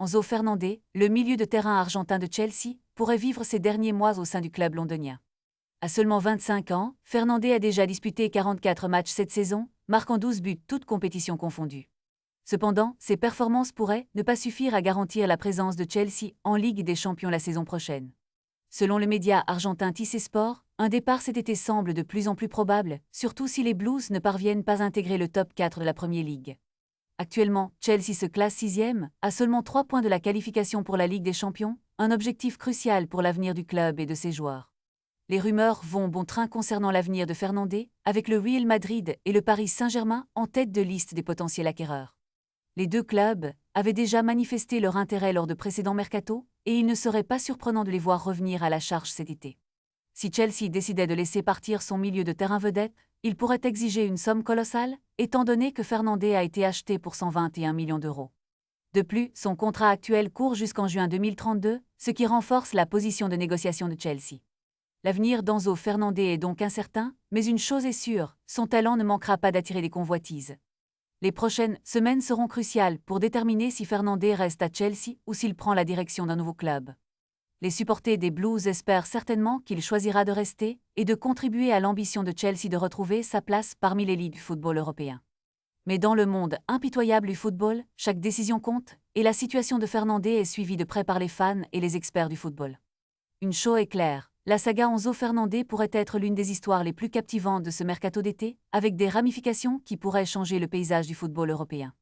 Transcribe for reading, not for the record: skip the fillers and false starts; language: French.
Enzo Fernandez, le milieu de terrain argentin de Chelsea, pourrait vivre ses derniers mois au sein du club londonien. À seulement 25 ans, Fernandez a déjà disputé 44 matchs cette saison, marquant 12 buts toutes compétitions confondues. Cependant, ses performances pourraient ne pas suffire à garantir la présence de Chelsea en Ligue des Champions la saison prochaine. Selon le média argentin TC Sport, un départ cet été semble de plus en plus probable, surtout si les Blues ne parviennent pas à intégrer le top 4 de la Premier League. Actuellement, Chelsea se classe 6e, à seulement 3 points de la qualification pour la Ligue des Champions, un objectif crucial pour l'avenir du club et de ses joueurs. Les rumeurs vont bon train concernant l'avenir de Fernandez, avec le Real Madrid et le Paris Saint-Germain en tête de liste des potentiels acquéreurs. Les deux clubs avaient déjà manifesté leur intérêt lors de précédents mercatos, et il ne serait pas surprenant de les voir revenir à la charge cet été. Si Chelsea décidait de laisser partir son milieu de terrain vedette, il pourrait exiger une somme colossale, étant donné que Fernandez a été acheté pour 121 millions d'euros. De plus, son contrat actuel court jusqu'en juin 2032, ce qui renforce la position de négociation de Chelsea. L'avenir d'Enzo Fernandez est donc incertain, mais une chose est sûre, son talent ne manquera pas d'attirer des convoitises. Les prochaines semaines seront cruciales pour déterminer si Fernandez reste à Chelsea ou s'il prend la direction d'un nouveau club. Les supporters des Blues espèrent certainement qu'il choisira de rester et de contribuer à l'ambition de Chelsea de retrouver sa place parmi l'élite du football européen. Mais dans le monde impitoyable du football, chaque décision compte, et la situation de Fernandez est suivie de près par les fans et les experts du football. Une chose est claire, la saga Enzo Fernandez pourrait être l'une des histoires les plus captivantes de ce mercato d'été, avec des ramifications qui pourraient changer le paysage du football européen.